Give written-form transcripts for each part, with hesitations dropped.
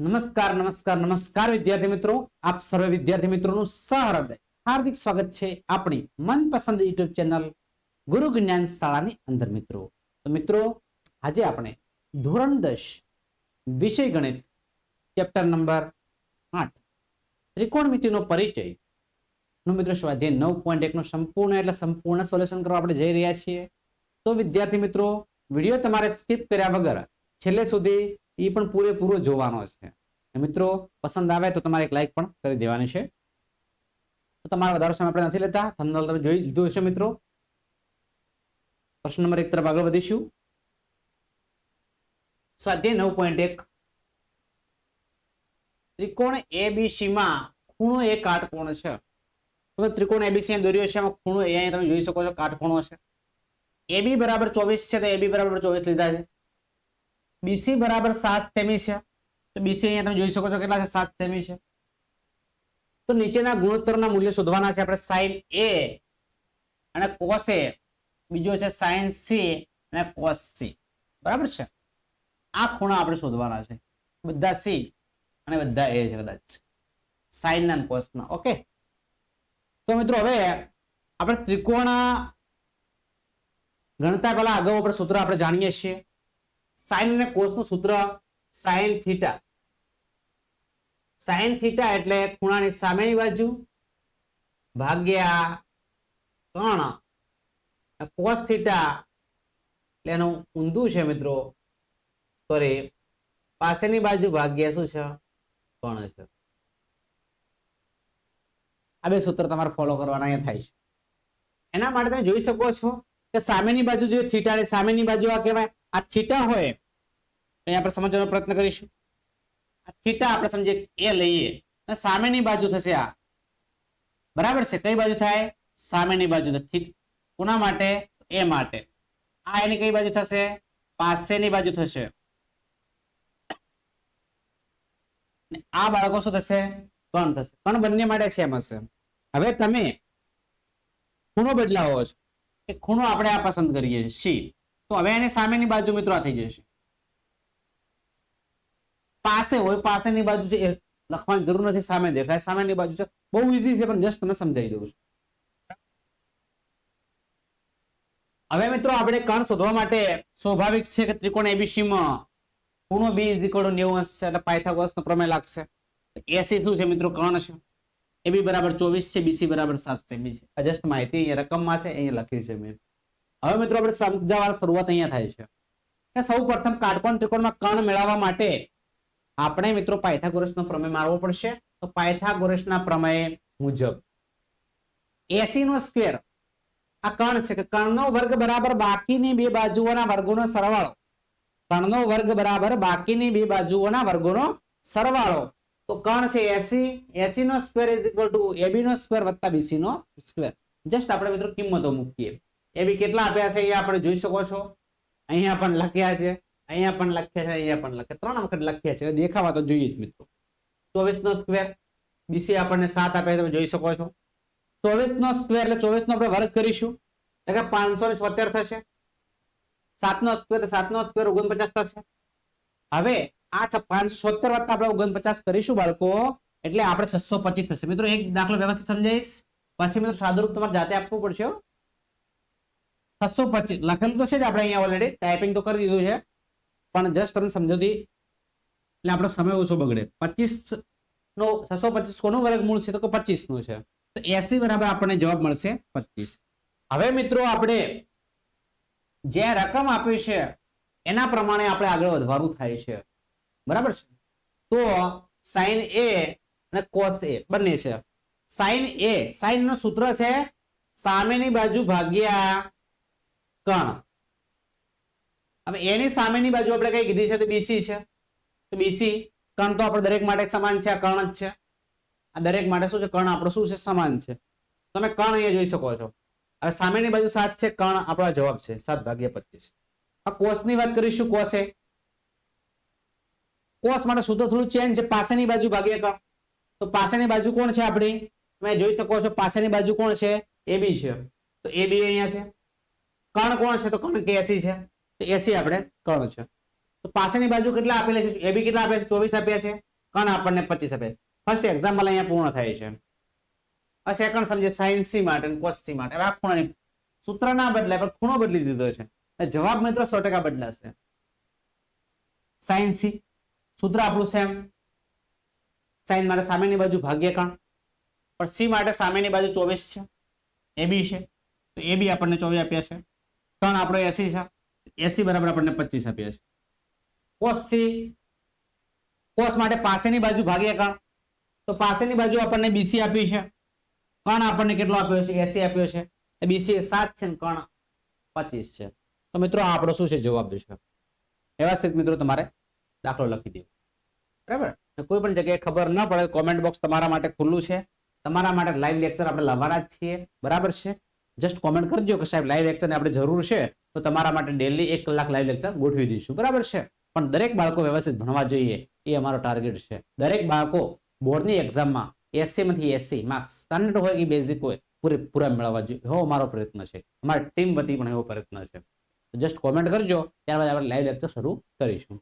નમસ્કાર નમસ્કાર નમસ્કાર વિદ્યાર્થી મિત્રો, આપ સર્વે વિદ્યાર્થી મિત્રોનું સહૃદય હાર્દિક સ્વાગત છે આપણી મનપસંદ યુટ્યુબ ચેનલ ગુરુ જ્ઞાન શાળાની અંદર. મિત્રો આજે આપણે ધોરણ 10 વિષય ગણિત ચેપ્ટર નંબર 8 ત્રિકોણમિતિનો પરિચય નો મિત્રો સ્વાધ્યાય 9.1 નું સંપૂર્ણ સોલ્યુશન કરવા આપણે જઈ રહ્યા છીએ. તો વિદ્યાર્થી મિત્રો, વિડીયો તમારે સ્કીપ કર્યા વગર છેલ્લે સુધી એ પણ પૂરેપૂરો જોવાનો છે. મિત્રો પસંદ આવે તો તમારે એક લાઈક પણ કરી દેવાની છે. તો તમારો વધારો સમય આપણે નથી લેતા, થંબનેલ તમે જોઈ લીધું હશે મિત્રો. પ્રશ્ન નંબર 1 તરફ આગળ વધીશું. સ્વાધ્યાય 9.1 ત્રિકોણ એબીસી માં ખૂણો એ કાટકોણ છે. તમે ત્રિકોણ એબીસી દોર્યો છે, એમાં ખૂણો એ અહીંયા તમે જોઈ શકો છો કાટકોણો છે. AB બરાબર 24 છે તો AB બરાબર 24 લીધા છે. BC બરાબર 7 સેમી છે તો BC અહીંયા તમે જોઈ શકો છો કેટલા છે, 7 સેમી છે. તો નીચેના ગુણોત્તરના મૂલ્ય શોધવાના છે આપણે. sin A અને cos A, બીજો છે sin C અને cos C. બરાબર છે. આ ખૂણા આપણે શોધવાના છે, બધા C અને બધા A છે, કદાચ sin ના cos ના. ઓકે, તો મિત્રો હવે આપણે ત્રિકોણ ગણતા પહેલા અગાઉ આપણે સૂત્ર આપણે જાણીએ છીએ. સાઇન અને કોસ નું સૂત્ર સાઇન થીટા. સાઇન થીટા એટલે ખૂણાની સામેની બાજુ ભાગ્યા કોણ. કોસ થીટા એટલે એનું ઊંધું છે મિત્રો, સોરી, પાસેની બાજુ ભાગ્યા શું છે, કોણ છે. આ બે સૂત્ર તમારે ફોલો કરવાના અહીંયા થાય છે. એના માટે તમે જોઈ શકો છો કે સામેની બાજુ જો થીટા, સામેની બાજુ આ કહેવાય, આ થીટા હોય અહીંયા આપણે સમજવાનો પ્રયત્ન કરીશું. આ થીટા આપણે સમજીએ એ લઈએ, સામેની બાજુ થશે આ. બરાબર છે. કઈ બાજુ થાય? સામેની બાજુ. કોના માટે? એ માટે. આ એની કઈ બાજુ થશે? પાસેની બાજુ થશે. આ બાળકો શું થશે? કણ થશે. કણ બંને માટે સેમ હશે. હવે તમે ખૂણો બદલાવો છો, એ ખૂણો આપણે આ પસંદ કરીએ છીએ સી. તો હવે એની સામેની બાજુ મિત્રો આ થઈ જશે. પાસે હોય, પાસેની બાજુ છે એ લખવાની જરૂર નથી, સામે દેખાય, સામેની બાજુ છે. બહુ ઈઝી છે, પણ જસ્ટ તમને સમજાવી દઉં છું. હવે મિત્રો આપણે કણ શોધવા માટે સ્વાભાવિક છે કે ત્રિકોણ એબીસી માં ખૂણો B = 90 અંશ છે એટલે પાયથાગોરસનો પ્રમેય લાગશે. એસી શું છે મિત્રો? કણ છે. AB બરાબર 24 છે, BC બરાબર 7 સેમી છે. જસ્ટ માહિતી અહીંયા રકમમાં છે, અહીંયા લખ્યું છે મેં. હવે મિત્રો આપણે સમજાવવાની શરૂઆત અહીંયા થાય છે કે સૌ પ્રથમ કાટકોણ ત્રિકોણમાં કણ મેળવવા માટે આપણે મિત્રો પાયથાગોરસનો પ્રમેય મારવો પડશે. તો પાયથાગોરસના પ્રમેય મુજબ 80 નો સ્ક્વેર આ કણ છે કે કણનો વર્ગ બરાબર બાકીની બે બાજુઓના વર્ગોનો સરવાળો. કણનો વર્ગ બરાબર બાકીની બે બાજુઓના વર્ગોનો સરવાળો. તો કણ છે 80 નો સ્ક્વેર = AB નો સ્ક્વેર વત્તા BC નો સ્ક્વેર. જસ્ટ આપણે મિત્રો કિંમતો મૂકીએ. AB કેટલા આપ્યા છે અહીંયા આપણે જોઈ શકો છો. અહીંયા પણ લખ્યા છે, અહીંયા પણ લખ્યા છે, અહીંયા પણ લખ્યા, 3 વખત લખ્યા છે. દેખાવા તો જોઈએ જ મિત્રો. 24 નો સ્ક્વેર, BC આપણને 7 આપ્યા તમે જોઈ શકો છો. 24 નો સ્ક્વેર એટલે 24 નો આપણે વર્ગ કરીશું એટલે 576 થશે. 7 નો સ્ક્વેર, 7 નો સ્ક્વેર 49 થશે. હવે આ 576 વત્તા આપણે 49 કરીશું બાળકો, એટલે આપણે 625 થશે. મિત્રો એક દાખલો વ્યવસ્થિત સમજાઈશ, પછી મિત્રો સાદુરૂપ તમારે જાતે આપવું પડશે. 625 લખેલું તો છે જ આપણે અહીંયા, ઓલરેડી ટાઈપિંગ તો કરી દીધું છે, પણ જસ્ટ તમને સમજોતી એટલે આપણો સમય ઓછો બગડે. 25 નો 625 કોનું વર્ગમૂળ છે? તો કે 25 નું છે. તો 80 બરાબર આપણને જવાબ મળશે 25. હવે મિત્રો આપણે જે રકમ આપી છે એના પ્રમાણે આપણે આગળ વધવાનું થાય છે. બરાબર છે. તો sin A અને cos A બંને છે. sin A, sin નું સૂત્ર છે સામેની બાજુ ભાગ્યા કણ. હવે એની સામેની બાજુ આપણે કઈ કીધી છે? તો BC છે. તો BC કણ તો આપણે દરેક માટે સમાન છે, આ કણ જ છે. આ દરેક માટે શું છે? કણ આપણો શું છે? સમાન છે. તમે કણ અહીંયા જોઈ શકો છો. હવે સામેની બાજુ 7 છે, કણ આપણો જવાબ છે 7/25. આ કોસ ની વાત કરીશું. કોસ એ કોસ માટે સૂત્ર થોડું ચેન્જ છે, પાસેની બાજુ ભાગ્યા કણ. તો પાસેની બાજુ કોણ છે આપણી? તમે જોઈ શકો છો પાસેની બાજુ કોણ છે? AB છે. તો AB અહીંયા છે. કણ કોણ છે? તો કણ કે 80 છે. તો 80 આપણે કણ છે. તો પાસેની બાજુ કેટલા આપેલા છે? AB કેટલા આપ્યા છે? 24 આપ્યા છે. કર્ણ આપણને 25 આપે. ફર્સ્ટ એક્ઝામ્પલ અહીંયા પૂર્ણ થાય છે. હવે સેકન્ડ સમજીએ sin c માટે અને cos c માટે. હવે આ ખૂણાની સૂત્ર ના બદલાય પણ ખૂણો બદલી દીધો છે. જવાબ મિત્રો 100% બદલાશે. sin c સૂત્ર આપણું સેમ. sin માટે સામેની બાજુ ભાગ્ય કર્ણ, પણ c માટે સામેની બાજુ 24 છે, ab છે, તો ab આપણને 24 આપ્યા છે. કર્ણ આપણો 80 છે, 80 બરાબર આપણને 25 આપ્યા છે. cos c, cos માટે પાસેની બાજુ ભાગ્ય કર્ણ, તો પાસેની બાજુ આપણને bc આપી છે. કર્ણ આપણને કેટલો આપ્યો છે? 80 આપ્યો છે. bc 7 છે ને કર્ણ 25 છે. તો મિત્રો આ આપણો શું છે? જવાબ છે. વ્યવસ્થિત મિત્રો તમારે દાખલો લખી દેવો. બરાબર? કોઈ પણ જગ્યાએ ખબર ન પડે કોમેન્ટ બોક્સ તમારા માટે ખુલ્લું છે. તમારા માટે લાઈવ લેક્ચર આપણે લાવવાના જ છીએ. બરાબર છે? જસ્ટ કોમેન્ટ કરજો કે સાહેબ લાઈવ લેક્ચરની આપણે જરૂર છે, તો તમારા માટે ડેલી 1 કલાક લાઈવ લેક્ચર ગોઠવી દઈશું. બરાબર છે? પણ દરેક બાળકો વ્યવસ્થિત ભણવા જોઈએ એ અમારો ટાર્ગેટ છે. દરેક બાળકો બોર્ડની એક્ઝામમાં 80 માંથી 80 માર્ક્સ સ્ટાન્ડર્ડ હોય કે બેઝિક હોય પૂરા મેળવવા જોઈએ. એવો અમારો પ્રયત્ન છે. અમારા ટીમ વતી પણ એવો પ્રયત્ન છે. જસ્ટ કોમેન્ટ કરજો, ત્યારબાદ આપણે લાઈવ લેક્ચર શરૂ કરીશું.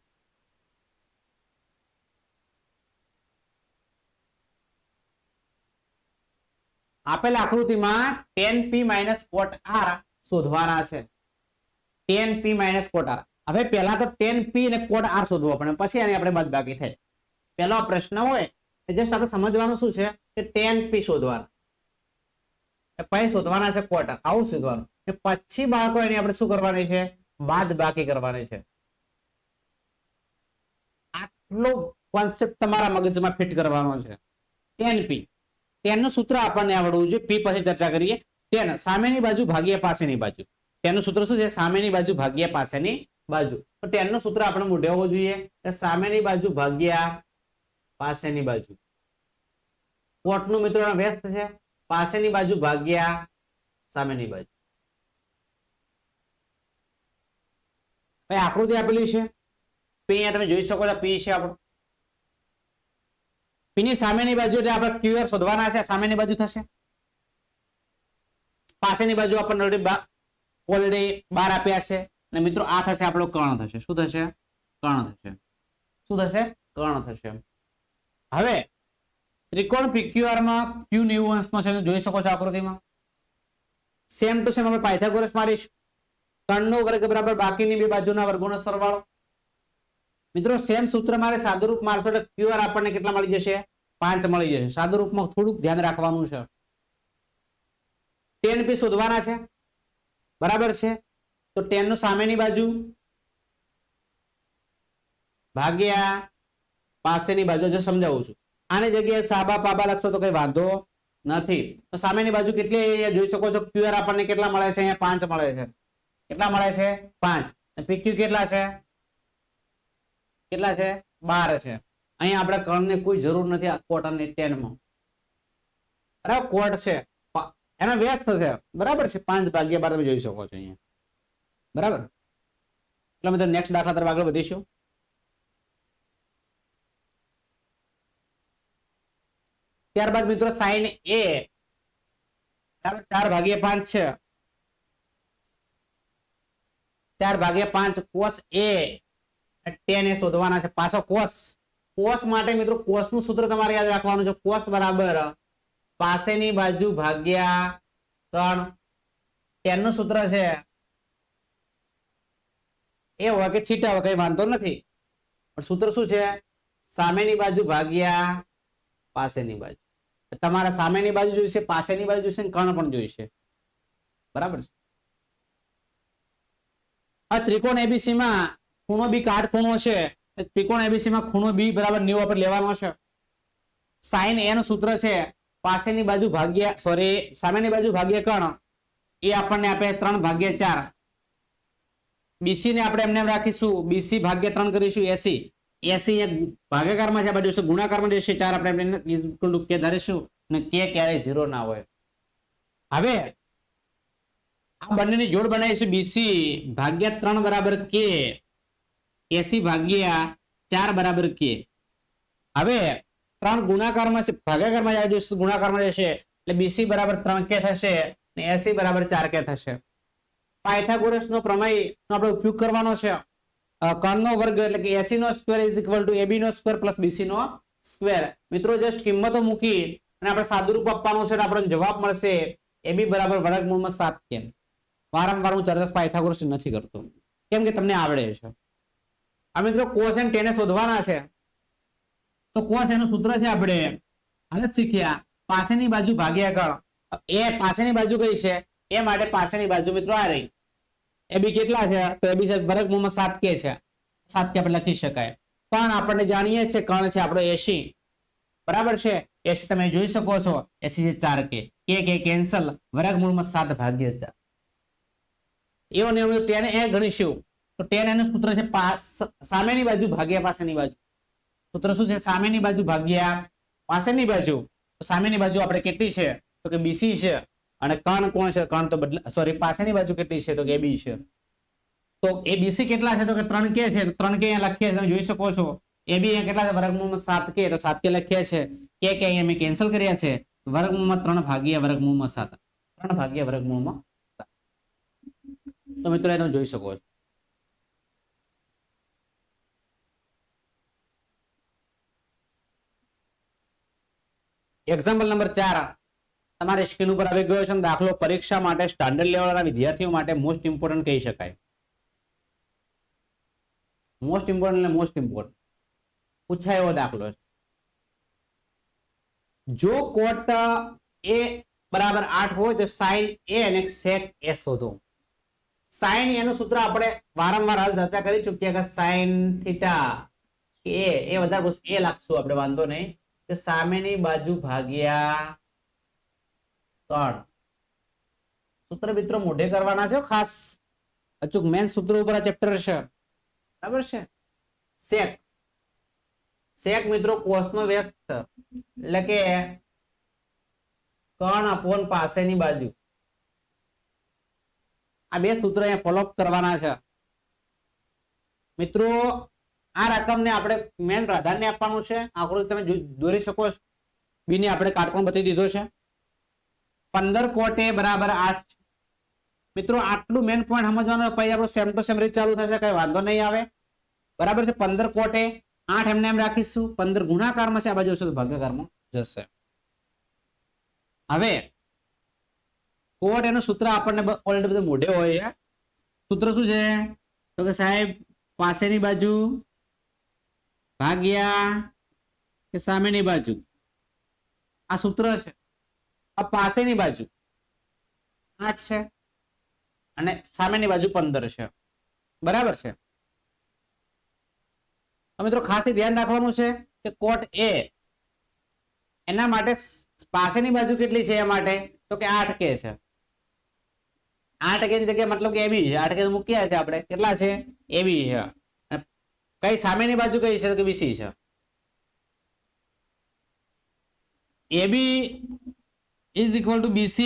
આપેલ આકૃતિમાં tan p cot r શોધવાના છે. tan p cot r. હવે પહેલા તો tan p અને cot r શોધવો પડે, પછી આની આપણે બાદબાકી થાય. પહેલો પ્રશ્ન હોય જસ્ટ આપણે સમજવાનું શું છે કે tan p શોધવાના, પછી શોધવાના છે cot r. આવું શોધવાનું. પછી બાળકો એની આપણે શું કરવાની છે? બાદબાકી કરવાની છે. આટલો કોન્સેપ્ટ તમારા મગજમાં ફિટ કરવાનો છે. tan p, tan નું સૂત્ર આપણને આવડવું જોઈએ. p પછી ચર્ચા કરીએ. tan સામેની બાજુ ભાગ્યા પાસેની બાજુ. tan નું સૂત્ર શું છે? સામેની બાજુ ભાગ્યા પાસેની બાજુ. તો tan નું સૂત્ર આપણે મોઢે હોવું જોઈએ કે સામેની બાજુ ભાગ્યા પાસેની બાજુ. cot નું મિત્રો વ્યસ્ત છે, પાસેની બાજુ ભાગ્યા સામેની બાજુ. આકૃતિ આપેલી છે. p અહીંયા તમે જોઈ શકો છો, p છે આપણો. p ની સામેની બાજુ એટલે આપણે qr શોધવાના છે. સામેની બાજુ થશે. પાસેની બાજુ આપણને ઓલરેડી 12 આપ્યા છે. અને મિત્રો આ થશે આપણો કર્ણ થશે. શું થશે? કર્ણ થશે. શું થશે? કર્ણ થશે. હવે ત્રિકોણ PQR માં q 90 અંશનો છે, જોઈ શકો છો આકૃતિમાં. સેમ ટુ સેમ આપણે પાયથાગોરસ મારીશું. કર્ણનો વર્ગ બરાબર બાકીની બે બાજુના વર્ગોનો સરવાળો. મિત્રો સેમ સૂત્ર મારે સાદુરૂપ મારશો એટલે QR આપણને કેટલા મળી જશે? 5 મળી જશે. સાદુરૂપમાં થોડુંક ધ્યાન રાખવાનું છે. tan p શોધવાના છે. બરાબર છે? તો tan નું સામેની બાજુ ભાગ્યા પાસેની બાજુ. જો સમજાવું છું. આની જગ્યાએ સાબા પાબા લખશો તો કઈ વાંધો નથી. તો સામેની બાજુ કેટલી જોઈ શકો છો? QR આપણને કેટલા મળે છે? અહીંયા 5 મળે છે. કેટલા મળે છે? 5. PQ કેટલા છે? કેટલા છે? 12 છે. અહીંયા આપણે કર્ણને કોઈ જરૂર નથી. આ કોટ અને tan માં બરાબર કોટ છે, એનો વ્યસ્ત છે. બરાબર છે? 5/12 તમે જોઈ શકો છો અહીંયા. બરાબર? એટલે મિત્રો નેક્સ્ટ દાખલા તરફ આગળ વધીશું. ત્યારબાદ મિત્રો sin a 4/5 છે. 4/5 cos a tan a શોધવાના છે. પાછો cos માટે મિત્રો cos નું સૂત્ર તમારે યાદ રાખવાનું છે. cos બરાબર પાસેની બાજુ ભાગ્યા કર્ણ. tan નું સૂત્ર છે એ હોય કે થીટા હોય કઈ વાંધો નથી, પણ સૂત્ર શું છે? સામેની બાજુ ભાગ્યા પાસેની બાજુ. તમારે સામેની બાજુ જોઈશે, પાસેની બાજુ જોઈશે, કર્ણ પણ જોઈશે. બરાબર છે? આ ત્રિકોણ ABC માં ખૂણો b કાટખૂણો છે. ત્રિકોણ ABC માં ખૂણો b બરાબર 90 આપણે લેવાનો છે. sin a નું સૂત્ર છે પાસેની બાજુ ભાગ્યા સામેની બાજુ ભાગ્યા કર્ણ. એ આપણને આપે 3/4. BC ને આપણે એમને રાખીશું. BC ભાગ્યા 3 કરીશું 80. 80 ભાગાકારમાં છે, આ બાજુ ગુણાકારમાં જશે. 4 આપણે k ધરીશું અને k ક્યારેય 0 ના હોય. હવે આ બંનેની જોડ બનાવીશું. BC ભાગ્યા 3 બરાબર k, 80/4 બરાબર k. હવે 3 ગુણાકારમાં છે, ભાગાકારમાં આવી જશે, ગુણાકારમાં જશે એટલે BC બરાબર 3k થશે અને 80 બરાબર 4k થશે. પાયથાગોરસ નો પ્રમેય નો આપણે ઉપયોગ કરવાનો છે. કર્ણનો વર્ગ એટલે કે 80 નો square is equal to AB નો સ્ક્વેર પ્લસ BC નો સ્ક્વેર મિત્રો જસ્ટ કિંમતો મૂકી અને આપણે સાદુરૂપ આપવાનું છે, આપણને જવાબ મળશે AB બરાબર વર્ગમૂળમાં 7 કેમ. વારંવાર હું ચરસ પાયથાગોરસ નથી કરતો કેમ કે તમને આવડે છે. આ મિત્રો cos અને tan શોધવાના છે. તો cos એનું સૂત્ર છે આપણે હાલ જ શીખ્યા, પાસેની બાજુ ભાગ્યા ગણ. એ પાસેની બાજુ કઈ છે? એ માટે પાસેની બાજુ મિત્રો આ રહી. AB કેટલા છે? તો AB છે વર્ગમૂળમાં 7 કે છે. 7 કે આપણે લખી શકાય. પણ આપણને જાણીએ છે કણ છે આપણો 80, બરાબર છે. 80 તમે જોઈ શકો છો, 80 છે 4 કે કેન્સલ, વર્ગમૂળમાં 7 ભાગ્યા 4. એવો નિયમ tan એ ગણીશું તો tan એનું સૂત્ર છે સામેની બાજુ ભાગ્યા પાસેની બાજુ. સૂત્ર શું છે? સામેની બાજુ ભાગ્યા પાસેની બાજુ. સામેની બાજુ આપણે કેટલી છે? તો કે BC છે. અને કણ કોણ છે? કણ તો સોરી પાસેની બાજુ કેટલી છે? તો કે AB છે. તો એ BC કેટલા છે? તો કે 3 કે છે. 3 કે અહીંયા લખીએ તમે જોઈ શકો છો. AB અહીંયા કેટલા છે? વર્ગમૂળમાં 7 કે, તો 7 કે લખ્યા છે. કે અહીંયા મેં કેન્સલ કર્યા છે. વર્ગમૂળમાં 3 ભાગ્યા વર્ગમૂળમાં 7. 3 ભાગ્યા વર્ગમૂળમાં 7. તો મિત્રો એ તમે જોઈ શકો છો. એક્ઝામ્પલ નંબર 4 તમારી સ્ક્રીન ઉપર આવી ગયો છે. દાખલો પરીક્ષા માટે સ્ટાન્ડર્ડ લેવલના વિદ્યાર્થીઓ માટે મોસ્ટ ઇમ્પોર્ટન્ટ કહી શકાય. મોસ્ટ ઇમ્પોર્ટન્ટ એટલે મોસ્ટ ઇમ્પોર્ટન્ટ પૂછાય એવો દાખલો છે. જો કોટ A બરાબર 8 હોય તો sin A અને sec A શોધો. sin એનું સૂત્ર આપણે વારંવાર હાલ ચર્ચા કરી ચૂક્યા કે sin થીટા એ વધારે A લાગશું આપણે, વાંધો નહીં. કે સામેની બાજુ ભાગ્યા 3. સૂત્ર મિત્રો મોઢે કરવાના છે ખાસ, અચૂક મેન સૂત્ર ઉપર આ ચેપ્ટર છે, બરાબર છે. sec મિત્રો cos નો વ્યસ્ત એટલે કે કણ અપોન પાસેની બાજુ. આ બે સૂત્ર અહીંયા ફોલો અપ કરવાના છે મિત્રો. આ રકમને આપણે મેન પ્રાધાન્ય આપવાનું છે. આકૃતિ તમે દોરી શકો છો. બી ને આપણે કાટકોણ બતાવી દીધો છે. 15 cot A બરાબર 8. મિત્રો આટલું મેન પોઈન્ટ સમજવાનો, પછી આપણું સેમ ટુ સેમ રીત ચાલુ થશે, કઈ વાંધો નહીં આવે, બરાબર છે. 15 cot A 8 એમને એમ રાખીશું. 15 ગુણાકારમાં છે, આ બાજુ હશે તો ભાગાકારમાં જશે. હવે કોટ એનું સૂત્ર આપણને ઓલરેડી બધું મોઢે હોય છે. સૂત્ર શું છે? તો કે સાહેબ પાસેની બાજુ ભાગ્યા કે સામેની બાજુ. આ સૂત્ર છે. આ પાસેની બાજુ 8 છે અને સામેની બાજુ 15 છે, બરાબર છે. મિત્રો ખાસ ધ્યાન રાખવાનું છે કે કોટ A એના માટે પાસેની બાજુ કેટલી છે? એ માટે તો કે 8 કે છે. 8 કે ની જગ્યાએ મતલબ કે AB છે. 8 કે મૂક્યા છે આપણે, કેટલા છે? AB છે. કઈ સામેની બાજુ કઈ છે? તો કે BC છે. AB is equal to BC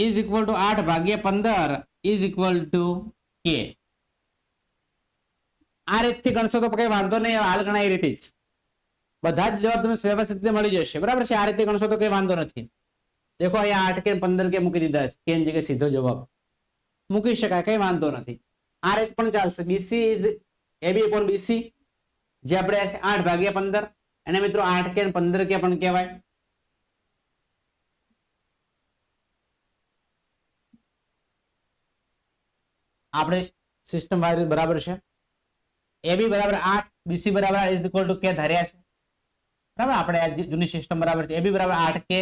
is equal to 8 ભાગ્યા 15 is equal to K. આ રીતથી ગણશો તો કઈ વાંધો નહીં, હાલ ગણાય એ રીતે જ બધા જ જવાબ તમને વ્યવસ્થિત રીતે મળી જશે, બરાબર છે. આ રીતે ગણશો તો કઈ વાંધો નથી. દેખો અહીંયા 8 કે 15 કે મૂકી દીધા છે. કે ની જગ્યાએ સીધો જવાબ મૂકી શકાય, કઈ વાંધો નથી. આ રીત પણ ચાલશે. BC is AB upon BC જે આપણે 8 ભાગ્યા 15 અને મિત્રો 8 કે 15 કે પણ કહેવાય. આપણે સિસ્ટમ વાળી બરાબર છે. AB બરાબર 8, BC બરાબર ઇઝ ઇક્વલ ટુ K ધાર્યા છે, બરાબર. આપણે આ જૂની સિસ્ટમ બરાબર છે. AB બરાબર 8K,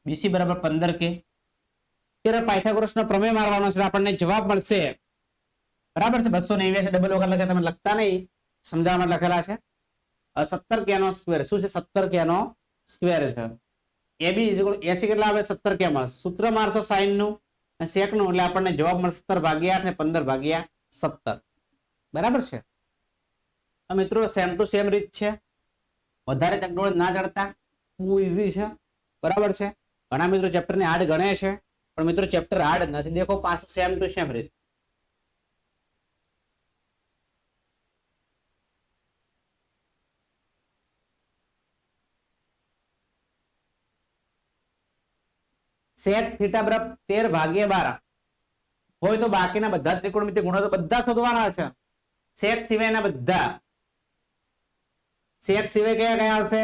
BC બરાબર 15K. ત્યારે પાયથાગોરસનો પ્રમેય મારવાનો છે, આપણને જવાબ મળશે, બરાબર છે. 289 ડબલ વગર લખે, તમે લખતા નહીં, સમજાવવા લખેલા છે. 17K નો સ્ક્વેર શું છે? 17K નો સ્ક્વેર છે. AB ઇઝ ઇક્વલ 80 કેટલા આવે? 17K મળશે. સૂત્ર મારશો sin નું અને sec નું એટલે આપણને જવાબ મળશે 17 ભાગ્યા 8 ને 15 ભાગ્યા 17, બરાબર છે. મિત્રો સેમ ટુ સેમ રીત છે, વધારે ચકડોળ ના ચડતા, બહુ ઈઝી છે, બરાબર છે. ઘણા મિત્રો ચેપ્ટર ને હાર્ડ ગણે છે, પણ મિત્રો ચેપ્ટર હાર્ડ નથી. દેખો પાછું સેમ ટુ સેમ રીત. sec થીટા બરાબર 13 ભાગ્યા 12 હોય તો બાકીના બધા ત્રિકોણમિતિય ગુણો તો બધા શોધવાના છે. sec સિવાયના બધા. sec સિવાય કયા કયા આવશે?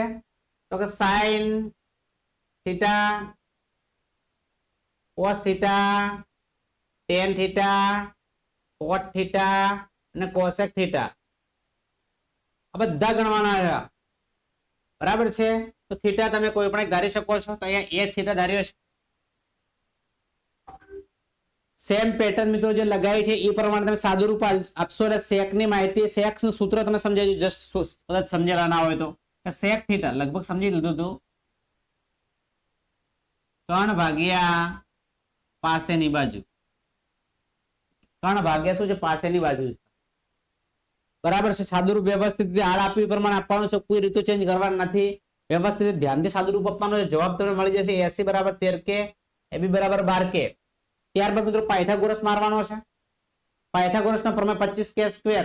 તો કે sine theta, cos theta, ten theta, કોટ થીટા અને કોસેક થીટા આ બધા ગણવાના છે, બરાબર છે. તો થીટા તમે કોઈ પણ ધારી શકો છો, તો અહીંયા એ થીટા ધાર્યો છે. સેમ પેટર્ન મિત્રો જે લગાવી છે એ પ્રમાણે તમે સાદું રૂપ આપશો એટલે સેક ની માહિતી, સેક નું સૂત્ર તમે સમજાવી, જસ્ટ કદાચ સમજેલા ના હોય તો સેક થીટા લગભગ સમજી લીધું હતું, 3 ભાગ્યા પાસેની બાજુ, 3 ભાગ્યા શું છે પાસેની બાજુ, બરાબર છે. સાદું રૂપ વ્યવસ્થિત રીતે હાલ આપ્યું પ્રમાણે આપવાનું છે, કોઈ રીતો ચેન્જ કરવાની નથી, વ્યવસ્થિત ધ્યાનથી સાદું રૂપ આપવાનું છે. જવાબ તમને મળી જશે 80 બરાબર 13 કે, એબી બરાબર 12 કે. ત્યારબાદ મિત્રો પાયથાગોરસ મારવાનો છે. પાયથાગોરસ નો પ્રમેય 25 કે સ્ક્વેર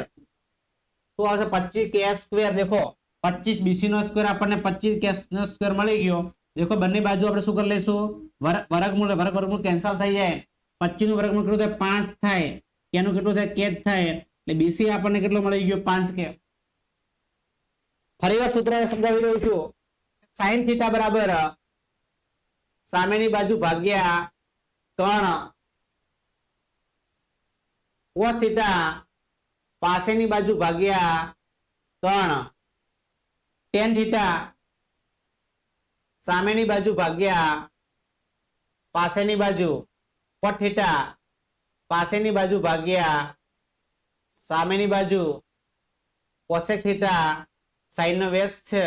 શું આવશે, 25 કે સ્ક્વેર. દેખો 25 બીસી નો સ્ક્વેર આપણને 25 કે નો સ્ક્વેર મળી ગયો. દેખો બંને બાજુ આપણે શું કરી લઈશું, વર્ગમૂળ કેન્સલ થઈ જાય. 25 નું વર્ગમૂળ કેટલું થાય, 5 થાય. કે નું કેટલું થાય, કે થાય. એટલે બીસી આપણને કેટલો મળી ગયો, 5 કે. ફરીવાર સૂત્ર સમજાવી રહ્યો છું, સાઇન થીટા બરાબર સામેની બાજુ ભાગ્યા 3 કોસ થીટા પાસેની બાજુ ભાગ્યા 3 ટેન થીટા સામેની બાજુ ભાગ્યા પાસેની બાજુ, કોટ થીટા પાસેની બાજુ ભાગ્યા સામેની બાજુ, કોસેક થીટા સાઈન નો વેસ છે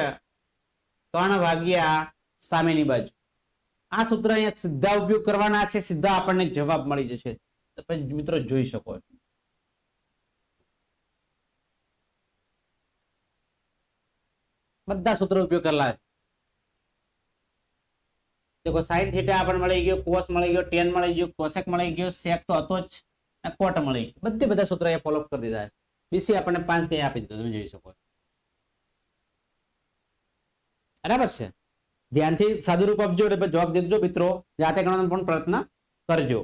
3 ભાગ્યા સામેની બાજુ. આ સૂત્ર અહીંયા સીધા ઉપયોગ કરવાના છે, સીધા આપણને જવાબ મળી જશે. તમે મિત્રો જોઈ શકો છો, બધા સૂત્રો ઉપયોગ કરેલા છે. देखो साइन थीटा આપણને મળી ગયો, કોસ મળી ગયો, ટેન મળી ગયો, કોસેક મળી ગયો, સેક તો હતો જ, અને કોટ મળી ગયો. બધા સૂત્રો એ ફોલો કરી દીધા છે. બીસી આપણને 5 કઈ આપી દીધું, તમે જોઈ શકો છો, બરાબર છે. ધ્યાનથી સાદું રૂપ આપજો એટલે જવાબ દેજો મિત્રો, જાતે ગણવાનો પણ પ્રયત્ન કરજો.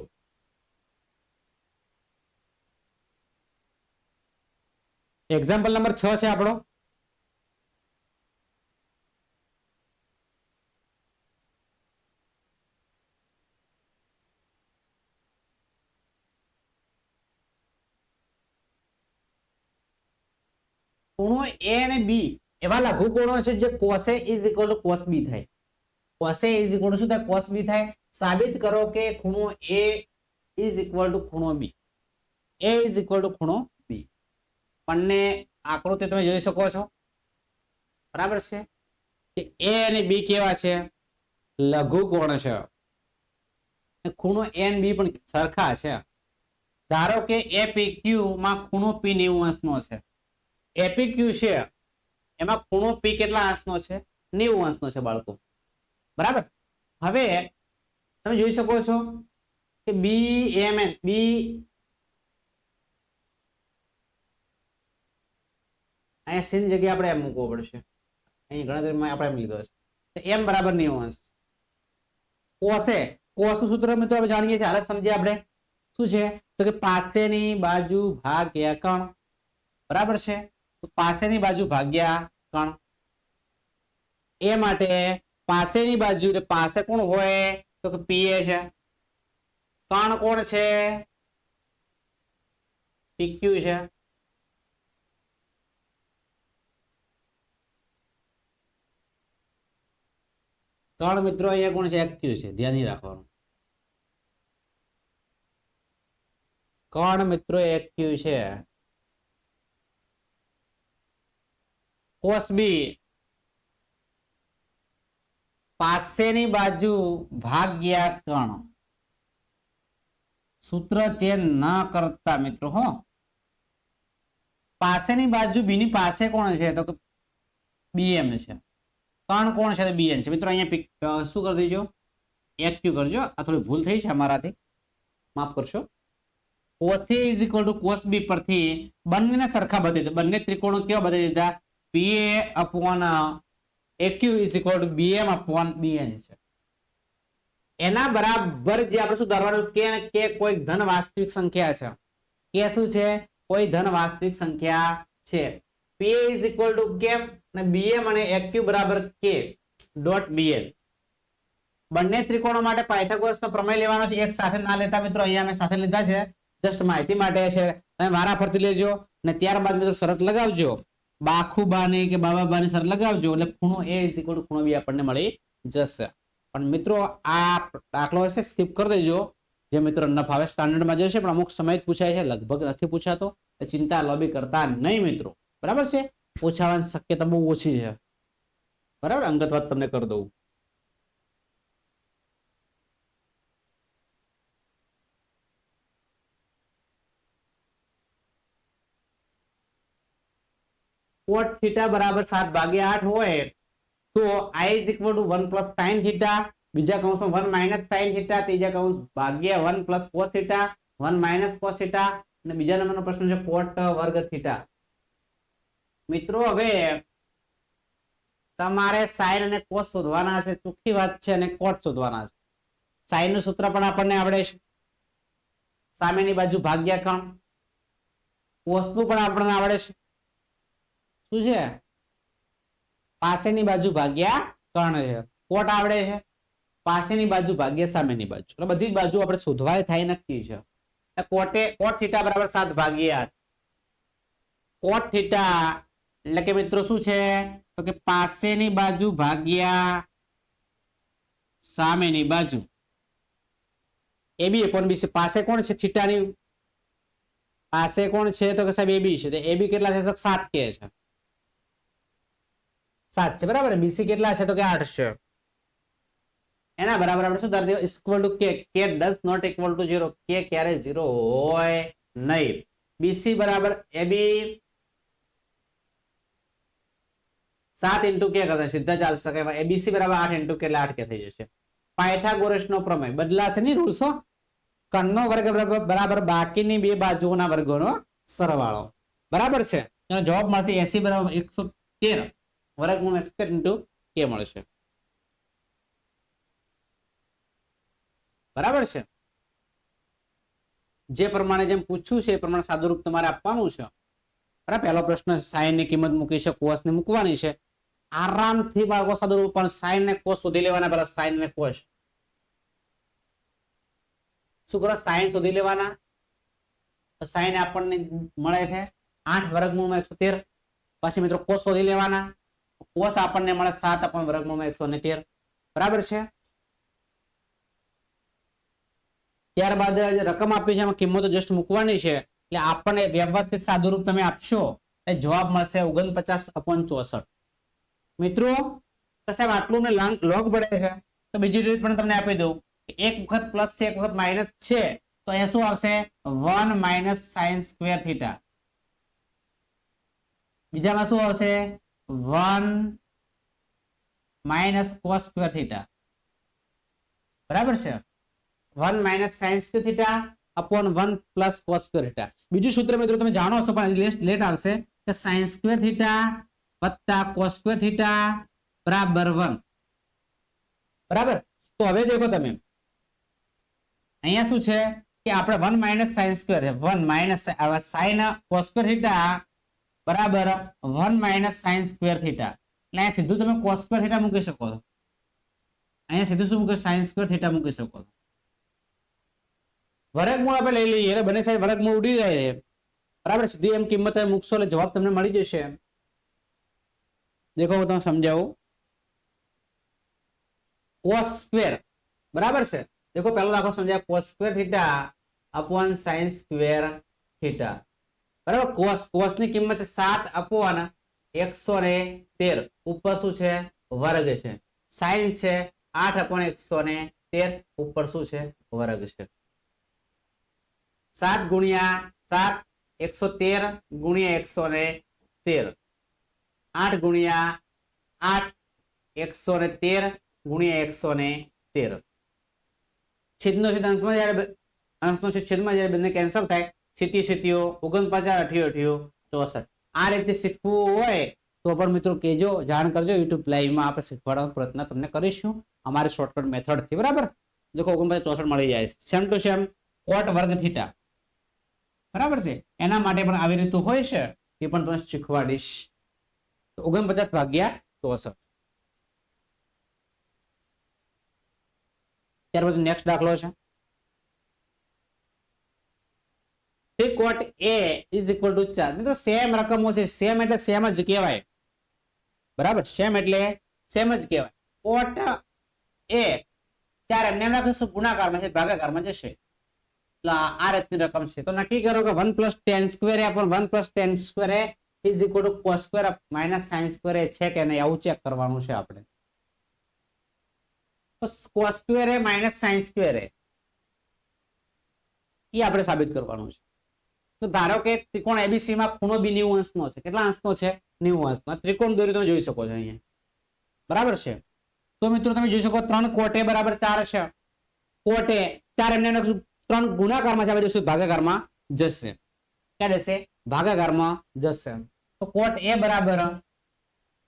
એક્ઝામ્પલ નંબર 6 છે આપણો. ખૂણો એ અને બી એવા લઘુકોણો છે જે cos A is equal to cos B થાય. કોસે ઇઝ ઇક્વલ ટુ શું થાય, કોસ બી થાય. સાબિત કરો કે ખૂણો એ ઇઝ ઇક્વલ ટુ ખૂણો બી, એ ઇઝ ઇક્વલ ટુ ખૂણો બી. બંને આકૃતિ તમે જોઈ શકો છો, બરાબર છે. એ અને બી કેવા છે, લઘુકોણ છે. ખૂણો એ અને બી પણ સરખા છે. ધારો કે એપીક્યુ માં ખૂણો પી 90 અંશનો છે. એપીક્યુ છે એમાં ખૂણો પી કેટલા અંશનો છે, 90 અંશનો છે બાળકો, બરાબર. હવે તમે જોઈ શકો છો કે બી એમ એન, બી અહીંયા સી ની જગ્યાએ આપણે એમ મૂકવો પડશે, અહીં ગણતરીમાં આપણે એમ લીધો છે. એમ બરાબર 90 અંશ. કોસે, કોસ નું સૂત્ર મિત્રો આપણે જાણીએ છીએ, હાલ સમજીએ આપણે. શું છે તો કે પાસેની બાજુ ભાગ્યા કણ, બરાબર છે. પાસેની બાજુ ભાગ્યા કણ. એ માટે પાસેની બાજુ એટલે પાસે કોણ હોય તો કે પીએ છે, કણ કોણ છે, પીક્યુ છે. કણ મિત્રો અહીંયા કોણ છે, એક્યુ છે, ધ્યાન રાખવાનું. કણ મિત્રો એક્યુ છે. કોસ બી પાસેની બાજુ ભાગ્યા કણ. સૂત્ર ચેન્જ ન કરતા મિત્રો હો. પાસેની બાજુ બી ની પાસે કોણ છે તો કે બીએમ છે, કણ કોણ છે બીએન છે. મિત્રો અહીંયા શું કરી દેજો, એક્યુ કરજો. આ થોડી ભૂલ થઈ છે અમારાથી, માફ કરશો. Cos A is equal to cos B પરથી બંનેને સરખા બતાવી દીધા, બંને ત્રિકોણો કેવા બતાવી દીધા, PA upon AQ is equal to BM upon BN છે. એના બરાબર જે આપણે શું ધારવાનું કે કોઈ ધન વાસ્તવિક સંખ્યા છે. કે શું છે, કોઈ ધન વાસ્તવિક સંખ્યા છે. પી ઇઝ ઇક્વલ ટુ કેમ અને બીએમ અને એક્યુ બરાબર કે. ડોટ બીએલ બંને ત્રિકોણો માટે પાયથાગોરસનો પ્રમેય લેવાનો છે. એક સાથે ના લેતા મિત્રો, અહીંયા મેં સાથે લીધા છે જસ્ટ માહિતી માટે છે. તમે વારા ફરતી લેજો અને ત્યારબાદ મિત્રો શરત લગાવજો, બાખુબાની કે બાબાબાની શરત લગાવજો એટલે ખૂણો A = ખૂણો B આપણને મળી જશે. પણ મિત્રો આ દાખલો હશે સ્કીપ કરી દેજો, જે મિત્રો ન ફાવે સ્ટાન્ડર્ડમાં જશે, પણ અમુક સમય જ પૂછાય છે, લગભગ નથી પૂછાતો. ચિંતા લોબી કરતા નહીં મિત્રો, બરાબર છે. પૂછાવાની શક્યતા બહુ ઓછી છે, બરાબર. અંગત વાત તમને કરી દઉં. cot થીટા બરાબર 7/8 હોય તો I = 1 + sin થીટા, બીજા કૌંસમાં 1 - sin થીટા, ત્રીજા કૌંસ ભાગ્યા 1 + cos થીટા, 1 - cos થીટા, અને બીજા નંબરનો પ્રશ્ન છે cot વર્ગ થીટા. મિત્રો હવે તમારે sin અને cos શોધવાના છે, ચોખ્ખી વાત છે, અને cot શોધવાના છે. sin નું સૂત્ર પણ આપણને આવડે છે, સામેની બાજુ ભાગ્યા કોણ. cos નું પણ આપણને આવડે છે, શું છે, પાસેની બાજુ ભાગ્યા કર્ણ છે. કોટ આવડે છે, પાસેની બાજુ ભાગ્યા સામેની બાજુ, એટલે બધી જ બાજુ આપણે શોધવાય થાય નક્કી છે. કોટ થીટા બરાબર 7/8. કોટ થીટા એટલે કે મિત્રો શું છે, તો કે પાસેની બાજુ ભાગ્યા સામેની બાજુ. AB / BC પાસે કોણ છે, થીટાની પાસે કોણ છે, તો કે સાહેબ AB છે. તો AB કેટલા છે, તો 7 કે છે, 7 છે, બરાબર. બીસી કેટલા છે, તો કે 8 છે. એના બરાબર આપણે શું ધારી દઈએ, = k does not equal to 0, k ક્યારે 0 હોય નહીં. બીસી બરાબર AB 7 × k કરતા સીધા ચાલશે કે ABC બરાબર 8 × k એટલે 8 કે થઈ જશે. પાયથાગોરસનો પ્રમેય બદલાશે નહીં, રૂલ્સ. કર્ણનો વર્ગ બરાબર બાકીની બે બાજુઓના વર્ગોનો સરવાળો, બરાબર છે. એનો જવાબ મળશે 80 = 113 વર્ગમૂળ 113 × k મળશે, બરાબર છે. જે પ્રમાણે જેમ પૂછ્યું છે એ પ્રમાણે સાદુરૂપ તમારે આપવાનું છે. બરાબર. પહેલો પ્રશ્ન sin ની કિંમત મૂકી છે, cos ને મૂકવાની છે. આરામથી બાળકો સાદુરૂપ આપવાનું. sin ને cos શોધી લેવાના, પહેલા sin ને cos. શું કરો, sin શોધી લેવાના. તો sin આપણને મળે છે 8 વર્ગમૂળ 113. પછી મિત્રો cos શોધી લેવાના. cos આપણને મળે 7 વર્ગમૂળ 113, બરાબર છે. ત્યારબાદ રકમ આપી છે, એમાં કિંમતો જસ્ટ મૂકવાની છે, એટલે આપણને વ્યવસ્થિત સાદુરૂપ તમે આપશો એટલે જવાબ મળશે 49/64. મિત્રો સાહેબ આટલું લોગ પડે છે, તો બીજી રીત પણ તમને આપી દઉં. એક વખત પ્લસ છે, એક વખત માઇનસ છે, તો એ શું આવશે, 1 - sin² થીટા. બીજામાં શું આવશે, 1 - cos² થીટા, બરાબર છે. 1 - sin² theta upon 1 + cos² theta. બીજું સૂત્ર મિત્રો તમે જાણો છો પણ લેટ આવશે, કે sin² થીટા + cos² થીટા બરાબર 1, બરાબર. તો હવે દેખો તમે અહીંયા શું છે, કે આપણે 1 - sin² છે, 1 - sin cos² થીટા બરાબર 1 - sin² થીટા. એટલે અહીંયા સીધું તમે cos² થીટા મૂકી શકો છો, અહીંયા સીધું શું મૂકે, sin² થીટા મૂકી શકો છો. વર્ગમૂળ આપણે લઈ લઈએ એટલે બંને સાઈડ વર્ગમૂળ ઉડી જાય છે, બરાબર. સીધી એમ કિંમત મૂકશો એટલે જવાબ તમને મળી જશે. દેખો હું તમને સમજાવું. cos², બરાબર છે. દેખો પહેલો દાખલો સમજાય, cos² theta upon sin² theta, બરાબર. cos ની કિંમત છે 7 / 113, ઉપર શું છે, વર્ગ છે. sin છે 8 / 113, ઉપર શું છે, વર્ગ છે. 7 × 7 113 × 113, 8 × 8 113 × 113. છેદનો છેદ અંશમાં જ્યારે અંશનો છેદ છેદમાં જ્યારે બંને કેન્સલ થાય, સીતીઓ 49 88 64. આ રીતે શીખવું હોય તો પણ મિત્રો કહેજો, જાણ કરજો. યુટ્યુબ લાઈવમાં આપણે શીખવાડવાનો પ્રયત્ન તમને કરીશું અમારી શોર્ટકટ મેથડથી, બરાબર. દેખો 49 64 મળી જાય છે. સેમ ટુ સેમ cot વર્ગ થીટા, બરાબર છે. એના માટે પણ આવી રીતે હોય છે, એ પણ તમને શીખવાડીશ. 49/64. ત્યારબાદ નેક્સ્ટ દાખલો છે ત્રિકોણ એ ઇઝ ઇક્વલ ટુ 4. મિત્રો સેમ રકમો છે, સેમ એટલે સેમ જ કહેવાય, બરાબર, સેમ એટલે સેમ જ કહેવાય. કોટ એ 4 એમને એમ રાખીશું, ગુણાકારમાં છે, ભાગાકારમાં જશે. એટલે આ રીતની રકમ છે. તો નક્કી કરો કે 1 + tan સ્ક્વેર એ પણ 1 + tan square A is equal to cos square minus sin square A છે કે નહીં, આવું ચેક કરવાનું છે આપણે. તો cos સ્ક્વેર એ માઇનસ sin સ્ક્વેર એ આપણે સાબિત કરવાનું છે. તો ધારો કે ત્રિકોણ એબીસી માં ખૂણો બી 90 અંશનો છે. કેટલા અંશનો છે? 90 અંશનો. ત્રિકોણ દોરી તમે જોઈ શકો છો અહીંયા, બરાબર છે. તો મિત્રો તમે જોઈ શકો 3 કોટ એ બરાબર 4 છે. કોટ એ 4 એમને 3 ગુણાકારમાં છે, આપણે જોઈશું ભાગાકારમાં જશે. ક્યાં જશે? ભાગાકારમાં જશે. તો કોટ એ બરાબર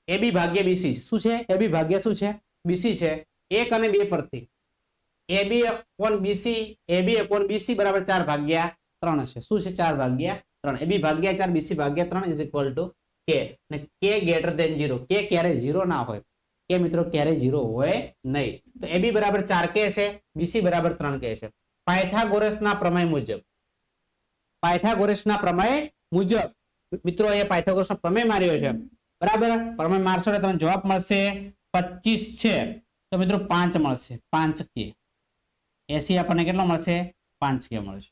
AB ભાગ્યા BC. શું છે? AB ભાગ્યા શું છે? BC છે. 1 અને 2 પરથી AB upon BC, AB upon BC બરાબર 4 ભાગ્યા 3 છે. શું છે? 4 ભાગ્યા 3. AB ભાગ્યા 4, BC ભાગ્યા 3 ઇઝ ઇક્વલ ટુ K. અને K ગ્રેટર ધેન 0. K ક્યારે 0 ના હોય. K મિત્રો ક્યારે 0 હોય નહીં. તો AB બરાબર 4K છે, BC બરાબર 3K છે. પાયથાગોરસના પ્રમેય મુજબ, પાયથાગોરસના પ્રમેય મુજબ મિત્રો એ પાયથાગોરસનો પ્રમેય માર્યો છે, બરાબર. પ્રમેય મારશો એટલે તમને જવાબ મળશે 25 છે. તો મિત્રો 5 મળશે, 5K. 80 આપણને કેટલો મળશે? 5K મળશે.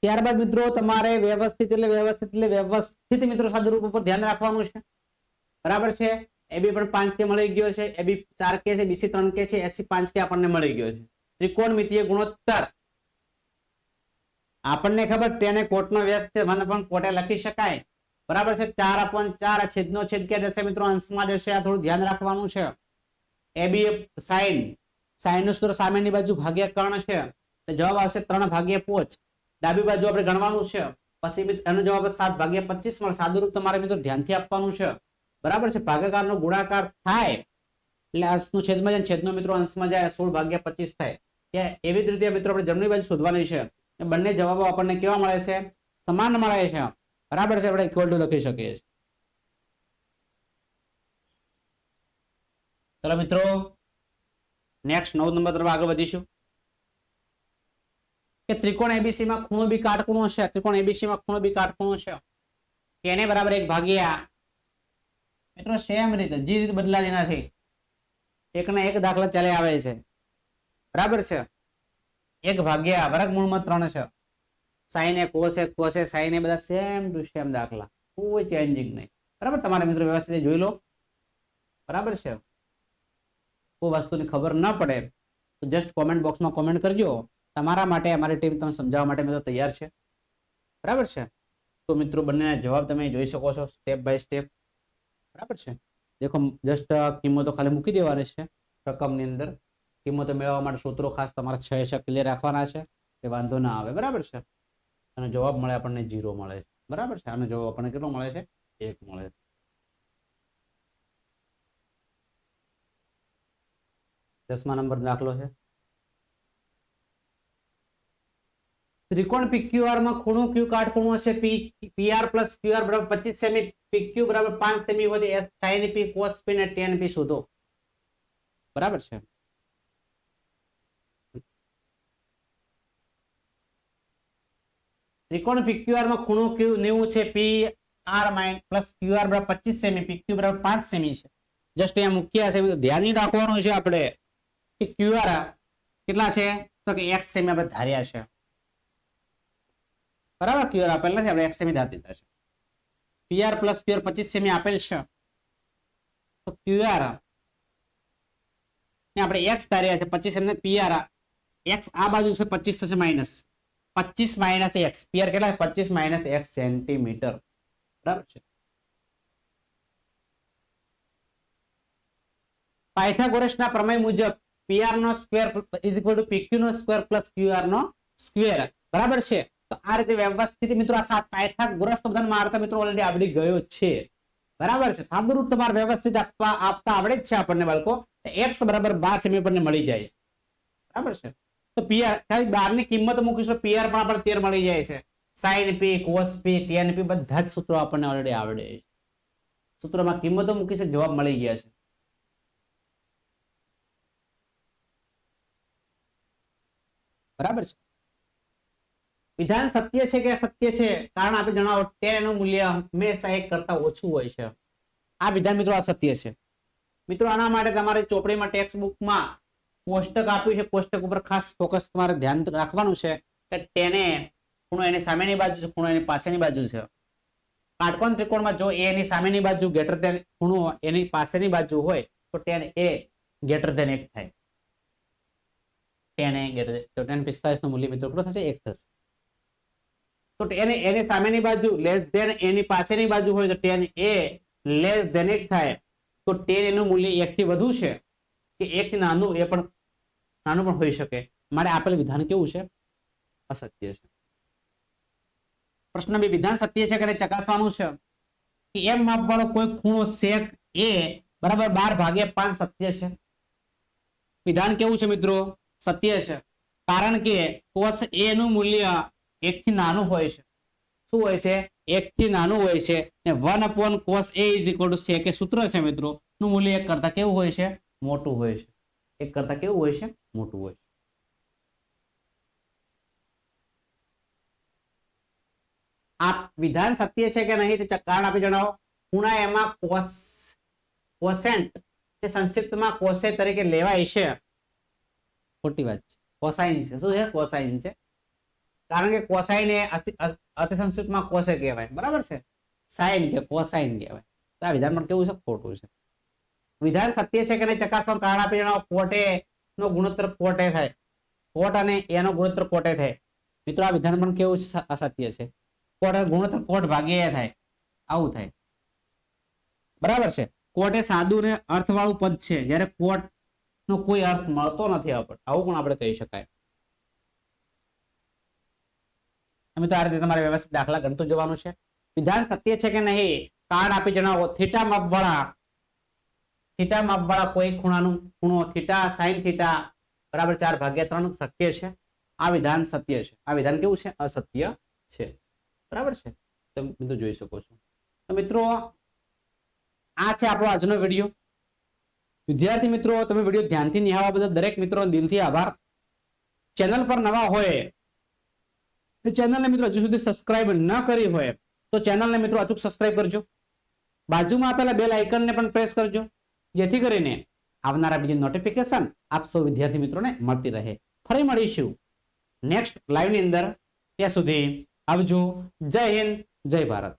ત્યારબાદ મિત્રો તમારે વ્યવસ્થિત મિત્રો સાદુરૂપ ઉપર ધ્યાન રાખવાનું છે, બરાબર છે. AB પણ 5K મળી ગયો છે, AB 4K છે, BC 3K છે, AC 5K આપણને મળી ગયો છે. ત્રિકોણમિતીય ગુણોત્તર આપણને ખબર, તેને કોટનો વ્યાસ છે, મને પણ કોટે લખી શકાય, બરાબર છે. 4/4 છેદનો છેદ ક્યાં જશે મિત્રો? અંશમાં જશે. આ થોડું ધ્યાન રાખવાનું છે. AB sin, sin નું સૂત્ર સામેની બાજુ ભાગ્યા કર્ણ છે, તો જવાબ આવશે 3/5. ડાબી બાજુ આપણે ગણવાનું છે, પછી એનો જવાબ 7/25 મળે. સાદુરૂપ તમારે મિત્રો ધ્યાનથી આપવાનું છે, બરાબર છે. ભાગાકારનો ગુણાકાર થાય એટલે અંશનું છેદમાં જાય, છેદનો મિત્રો અંશમાં જાય, 16/25 થાય. એવી જ રીતે મિત્રો આપણે જમણી બાજુ શોધવાની છે. બંને જવાબો આપણને કેવા મળે છે? સમાન મળે છે, બરાબર છે. આપણે ઇક્વલ ટુ લખી શકીએ છીએ. ચલો મિત્રો નેક્સ્ટ 9 નંબર તરફ આગળ વધીશું. કે ત્રિકોણ એબીસી માં ખૂણો બી કાટખૂણો છે. ત્રિકોણ એબીસી માં ખૂણો બી કાટખૂણો છે. તેને બરાબર 1 ભાગ્યા મિત્રો સેમ રીતે જે રીતે બદલાતી નથી, એકના એક દાખલા ચાલે આવે છે, બરાબર છે. 1 ભાગ્યા વર્ગમૂળમાં 3 છે. Sine A cos A cos A sine A બધા સેમ ટુ સેમ દાખલા, કોઈ ચેન્જિંગ નહીં, બરાબર. તમારે મિત્રો વ્યવસ્થિત જોઈ લો, બરાબર છે. કોઈ વસ્તુની ખબર ન પડે તો જસ્ટ કોમેન્ટ બોક્સમાં કોમેન્ટ કરજો. તમારા માટે અમારી ટીમ તમને સમજાવવા માટે મિત્રો તૈયાર છે, બરાબર છે. તો મિત્રો બંનેના જવાબ તમે જોઈ શકો છો સ્ટેપ બાય સ્ટેપ, બરાબર છે. દેખો જસ્ટ કિંમતો ખાલી મૂકી દેવાની છે રકમની અંદર. કિંમતો મેળવવા માટે સૂત્રો ખાસ તમારે 6 ક્લિયર રાખવાના છે, એ વાંધો ના આવે, બરાબર છે. અને જવાબ મળે આપણને 0 મળે છે, બરાબર છે. આનો જવાબ આપણને કેટલો મળે છે? 1 મળે છે. દસમા નંબર દાખલો છે. ત્રિકોણ PQR માં ખૂણો Q કાટખૂણો છે. PR + QR બરાબર 25 સેમી, PQ બરાબર 5 સેમી હોય તો sin P cos P અને tan P શોધો, બરાબર છે. ત્રિકોણ PQR માં ખૂણો Q 90 છે. PR + QR બરાબર 25 સેમી, PQ બરાબર 5 સેમી છે. જસ્ટ અહીંયા મૂક્યા છે, ધ્યાન રાખવાનું છે આપણે કે QR કેટલા છે? તો કે x સેમી આપણે ધાર્યા છે, બરાબર. QR આપેલ નથી, આપણે x સેમી ધારી દીધા છે. PR + QR 25 સેમી આપેલ છે, તો QR ને આપણે x ધાર્યા છે 25 સેમી. PR x આ બાજુ છે 25 થશે માઈનસ 25 - x. PR કેટલા? 25 - x સેન્ટીમીટર, બરાબર છે. પાયથાગોરસના પ્રમેય મુજબ PR નો સ્ક્વેર = PQ નો સ્ક્વેર + QR નો સ્ક્વેર, બરાબર છે. તો આ રીતે વ્યવસ્થિત મિત્રો આ 7 પાયથાગોરસ બધાને મારતા મિત્રો ઓલરેડી આવડી ગયો છે, બરાબર છે. સાદુરૂપ તમારે વ્યવસ્થિત આપતા આવડે જ છે આપણને બાળકો. x બરાબર 12 સેમી આપણને મળી જાય છે, બરાબર છે. તો PR ખાલી 12 ની કિંમત મૂકીશું, PR પણ આપણને 13 મળી જાય છે. sin P cos P tan P બધા જ સૂત્રો આપણને ઓલરેડી આવડે છે, સૂત્રમાં કિંમતો મૂકી છે, જવાબ મળી ગયા છે. બરાબર છે. વિધાન સત્ય છે કે અસત્ય છે? કારણ આપે જણાવો. tan એનું મૂલ્ય હંમેશા 1 કરતા ઓછું હોય છે. આ વિધાન મિત્રો અસત્ય છે. મિત્રો આના માટે તમારે ચોપડીમાં ટેક્સ્ટ બુકમાં કોષ્ટક આપ્યું છે. કોષ્ટક ઉપર ખાસ ફોકસ તમારે ધ્યાન રાખવાનું છે કે tan એ ખૂણો એની સામેની બાજુ છે, ખૂણો એની પાસેની બાજુ છે. કાટકોણ ત્રિકોણમાં જો a એની સામેની બાજુ ગ્રેટર ધેન ખૂણો એની પાસેની બાજુ હોય તો tan a ગ્રેટર ધેન 1 થાય. tan a ગ્રેટર તો tan 45 નું મૂલ્ય મિત્રો કેટલું થશે? 1 થશે. તો એની સામેની બાજુ લેસ ધેન એની પાસેની બાજુ હોય તો tan a લેસ ધેન 1 થાય. તો tan એનું મૂલ્ય 1 થી વધુ છે કે 1 થી નાનું, એ પણ નાનું પણ હોઈ શકે. મારે આપેલ વિધાન કેવું છે? અસત્ય છે. પ્રશ્ન બી, વિધાન સત્ય છે કે ચકાસવાનું છે કે એમ માપવાળો કોઈ ખૂણો sec a બરાબર 12/5 સત્ય છે. વિધાન કેવું છે મિત્રો? સત્ય છે. કારણ કે cos a નું મૂલ્ય 1 થી નાનું હોય છે. શું હોય છે? 1 થી નાનું હોય છે. ને 1/cos a = sec એ સૂત્ર છે મિત્રો, નું મૂલ્ય 1 કરતા કેવું હોય છે? મોટું હોય છે. 1 કરતા કેવું હોય છે? મોટું હોય છે. આ વિધાન સત્ય છે કે નહીં તે કારણ આપી જણાવો. ખૂણા એમાં કોસેન્ટ તે સંક્ષિપ્તમાં કોસે તરીકે લેવાય છે. ખોટી વાત છે. કોસાઇન છે. શું છે? કોસાઇન છે. કારણ કે કોસાઇન એ અતિ સંક્ષિપ્તમાં કોસે કહેવાય. બરાબર છે. સાઇન કે કોસાઇન કહેવાય. તો આ વિધાન પણ કેવું છે? ખોટું છે. વિધાન સત્ય છે કે નહીં ચકાસવાનું કારણ આપી જણાવો. કોટ એ નો ગુણોત્તર કોટ એ થાય. કોટ અને એ નો ગુણોત્તર કોટ એ થાય. મિત્રો આ વિધાન પણ કેવું છે? અસત્ય છે. કોટ ગુણોત્તર કોટ ભાગ્યા થાય, આવું થાય. બરાબર છે. કોટ એ સાદું ને અર્થવાળું પદ છે, જ્યારે કોટ નો કોઈ અર્થ મળતો નથી આપણને, આવું પણ આપણે કહી શકાય. તો આ રીતે તમારે વ્યવસ્થિત દાખલા ગણતું જવાનું છે. વિધાન સત્ય છે કે નહીં કારણ આપી જણાવો. થીટા માપવાળા કોઈ ખૂણો થીટા sin થીટા બરાબર 4/3 શક્ય છે. આ વિધાન સત્ય છે. આ વિધાન કેવું છે? અસત્ય છે. બરાબર છે. તમે મિત્રો જોઈ શકો છો. તો મિત્રો આ છે આપણો આજનો વિડીયો. વિદ્યાર્થી મિત્રો, તમે વિડીયો ધ્યાનથી નિહાળવા બદલ દરેક મિત્રો દિલથી આભાર. ચેનલ પર નવા હોય, ચેનલને મિત્રો હજુ સુધી સબસ્ક્રાઇબ ન કરી હોય તો ચેનલને મિત્રો અચૂક સબસ્ક્રાઇબ કરજો. બાજુમાં આપેલા બેલ આઇકનને પણ પ્રેસ કરજો, જેથી કરીને આવનારા વિડીયો નોટિફિકેશન આપ સૌ વિદ્યાર્થી મિત્રોને મળતી રહે. ફરી મળીશું નેક્સ્ટ લાઈવ ની અંદર. ત્યાં સુધી આવજો. જય હિન્દ, જય ભારત.